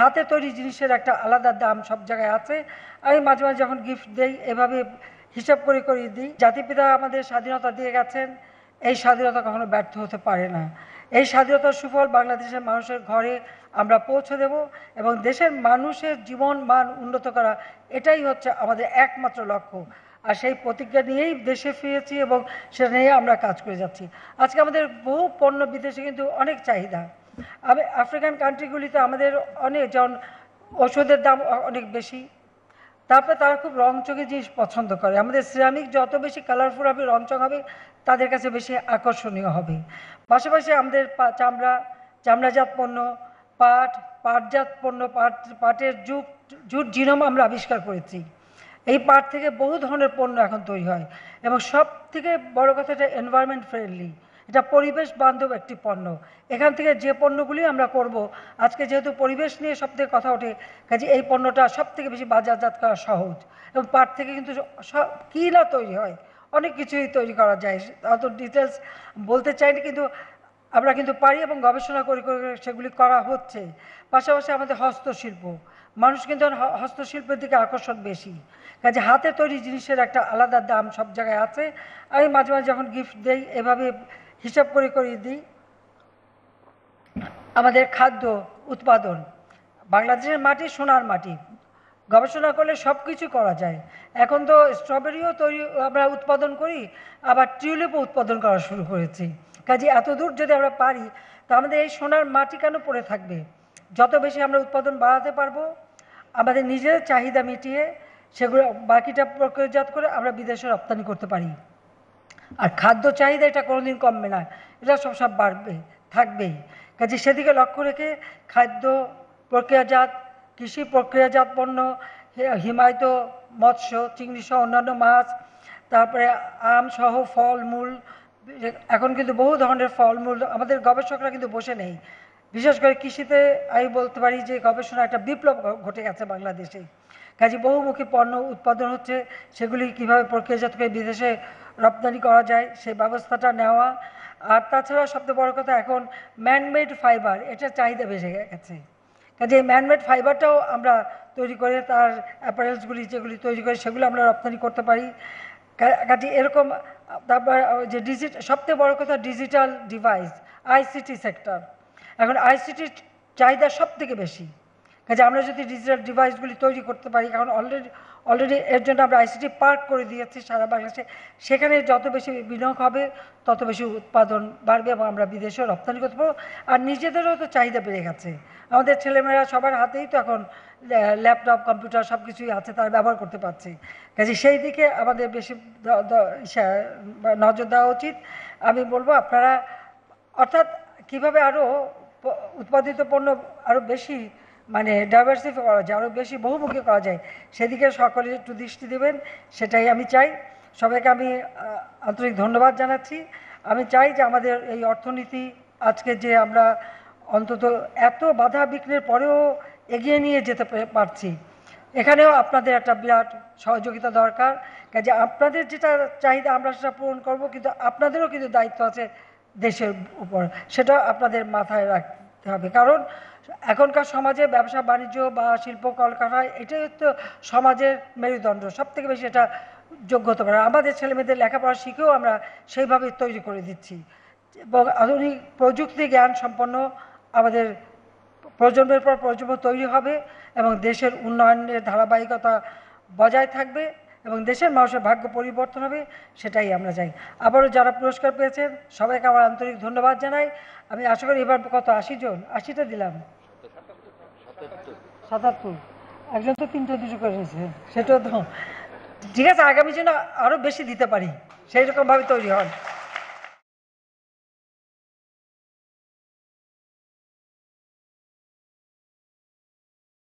হাতে তৈরি জিনিসের একটা আলাদা দাম সব জায়গায় আছে। আমি মাঝে মাঝে যখন গিফট দেই এভাবে হিসাব করে করে দিই। জাতিপিতা আমাদের স্বাধীনতা দিয়ে গেছেন, এই স্বাধীনতা কখনো ব্যর্থ হতে পারে না। এই স্বাধীনতার সুফল বাংলাদেশের মানুষের ঘরে আমরা পৌঁছে দেব এবং দেশের মানুষের জীবন মান উন্নত করা, এটাই হচ্ছে আমাদের একমাত্র লক্ষ্য। আর সেই প্রতিজ্ঞা নিয়েই দেশে ফিরেছি এবং সেটা নিয়ে আমরা কাজ করে যাচ্ছি। আজকে আমাদের বহু পণ্য বিদেশে কিন্তু অনেক চাহিদা। আফ্রিকান কান্ট্রিগুলিতে আমাদের অনেক, যেমন ওষুধের দাম অনেক বেশি, তারপরে তারা খুব রংচঙে জিনিস পছন্দ করে। আমাদের সিরামিক যত বেশি কালারফুল হবে, রংচং হবে, তাদের কাছে বেশি আকর্ষণীয় হবে। পাশাপাশি আমাদের চামড়াজাত পণ্য, পাটজাত পণ্য, পাটের জুট জিনোম আমরা আবিষ্কার করেছি। এই পাট থেকে বহু ধরনের পণ্য এখন তৈরি হয় এবং সব থেকে বড় কথা, এটা এনভায়রনমেন্ট ফ্রেন্ডলি, এটা পরিবেশ বান্ধব একটি পণ্য। এখান থেকে যে পণ্যগুলি আমরা করব, আজকে যেহেতু পরিবেশ নিয়ে সব থেকে কথা ওঠে, কাজে এই পণ্যটা সব থেকে বেশি বাজারজাত করা সহজ। এবং পাট থেকে কিন্তু কী না তৈরি হয়, অনেক কিছুই তৈরি করা যায়, অত ডিটেলস বলতে চাইনি, কিন্তু আমরা কিন্তু পারি এবং গবেষণা করে করে সেগুলি করা হচ্ছে। পাশাপাশি আমাদের হস্তশিল্প, মানুষ কিন্তু হস্তশিল্পের দিকে আকর্ষণ বেশি, কাজে হাতে তৈরি জিনিসের একটা আলাদা দাম সব জায়গায় আছে। আমি মাঝে মাঝে যখন গিফট দেই এভাবে হিসাব করে করে দিই। আমাদের খাদ্য উৎপাদন, বাংলাদেশের মাটি সোনার মাটি, গবেষণা করলে সব কিছু করা যায়। এখন তো স্ট্রবেরিও তৈরি আমরা উৎপাদন করি, আবার টিউলিপও উৎপাদন করা শুরু করেছি। কাজে এত দূর যদি আমরা পারি, তা আমাদের এই সোনার মাটি কেন পড়ে থাকবে? যত বেশি আমরা উৎপাদন বাড়াতে পারবো, আমাদের নিজেদের চাহিদা মিটিয়ে সেগুলো বাকিটা প্রক্রিয়াজাত করে আমরা বিদেশে রপ্তানি করতে পারি। আর খাদ্য চাহিদা এটা কোনোদিন কমবে না, এটা সব বাড়বে, থাকবেই। কাজে সেদিকে লক্ষ্য রেখে খাদ্য প্রক্রিয়াজাত, কৃষি প্রক্রিয়াজাত পণ্য, হিমায়িত মৎস্য, চিংড়ি সহ অন্যান্য মাছ, তারপরে আম সহ ফলমূল, এখন কিন্তু বহু ধরনের ফলমূল, আমাদের গবেষকরা কিন্তু বসে নেই। বিশেষ করে কৃষিতে আমি বলতে পারি যে গবেষণা একটা বিপ্লব ঘটে গেছে বাংলাদেশে। কাজে বহুমুখী পণ্য উৎপাদন হচ্ছে, সেগুলি কীভাবে প্রক্রিয়াজাত করে বিদেশে রপ্তানি করা যায় সেই ব্যবস্থাটা নেওয়া। আর তাছাড়া সবচেয়ে বড় কথা, এখন ম্যানমেড ফাইবার, এটার চাহিদা বেড়ে গেছে। কাজে এই ম্যানমেড ফাইবারটাও আমরা তৈরি করে তার অ্যাপারেলসগুলি যেগুলি তৈরি করে সেগুলো আমরা রপ্তানি করতে পারি। কাজে এরকম, তারপর যে সবচেয়ে বড় কথা ডিজিটাল ডিভাইস, আইসিটি সেক্টর, এখন আইসিটির চাহিদা সব থেকে বেশি। কাজে আমরা যদি ডিজিটাল ডিভাইসগুলি তৈরি করতে পারি, কারণ অলরেডি এর জন্য আমরা আইসিটি পার্ক করে দিয়েছি সারা বাংলাদেশে, সেখানে যত বেশি বিনিয়োগ হবে তত বেশি উৎপাদন বাড়বে এবং আমরা বিদেশেও রপ্তানি করতে পারবো। আর নিজেদেরও তো চাহিদা বেড়ে গেছে, আমাদের ছেলেমেয়েরা সবার হাতেই তো এখন ল্যাপটপ, কম্পিউটার সব কিছুই আছে, তারা ব্যবহার করতে পারছে। কাজে সেই দিকে আমাদের বেশি নজর দেওয়া উচিত। আমি বলবো আপনারা, অর্থাৎ কীভাবে আরও উৎপাদিত পণ্য আরও বেশি ডাইভার্সিফাই করা যায়, আরও বেশি বহুমুখী করা যায়, সেদিকে সকলে একটু দৃষ্টি দেবেন, সেটাই আমি চাই। সবাইকে আমি আন্তরিক ধন্যবাদ জানাচ্ছি। আমি চাই যে আমাদের এই অর্থনীতি আজকে যে আমরা অন্তত এত বাধা বিঘ্নের পরেও এগিয়ে নিয়ে যেতে পারছি, এখানেও আপনাদের একটা বিরাট সহযোগিতা দরকার। কাজে আপনাদের যেটা চাহিদা আমরা সেটা পূরণ করব, কিন্তু আপনাদেরও কিন্তু দায়িত্ব আছে দেশের উপর, সেটা আপনাদের মাথায় রাখতে হবে। কারণ এখনকার সমাজে ব্যবসা বাণিজ্য বা শিল্প কলকারখানা, এটাই হচ্ছে সমাজের মেরুদণ্ড, সব থেকে বেশি এটা যোগ্যতা করে। আমাদের ছেলেমেয়েদের লেখাপড়া শিখেও আমরা সেইভাবে তৈরি করে দিচ্ছি এবং আধুনিক প্রযুক্তি জ্ঞান সম্পন্ন আমাদের প্রজন্মের পর প্রজন্ম তৈরি হবে এবং দেশের উন্নয়নের ধারাবাহিকতা বজায় থাকবে এবং দেশের মানুষের ভাগ্য পরিবর্তন হবে, সেটাই আমরা চাই। আবারও যারা পুরস্কার পেয়েছেন সবাইকে আমার আন্তরিক ধন্যবাদ জানাই। আমি আশা করি এবার কত 80 জন, 80টা দিলাম, 77, একজন তো 3টা 2টো করেছে, সেটাও তো ঠিক আছে। আগামী জন্য আরও বেশি দিতে পারি, সেই রকমভাবে তৈরি হন।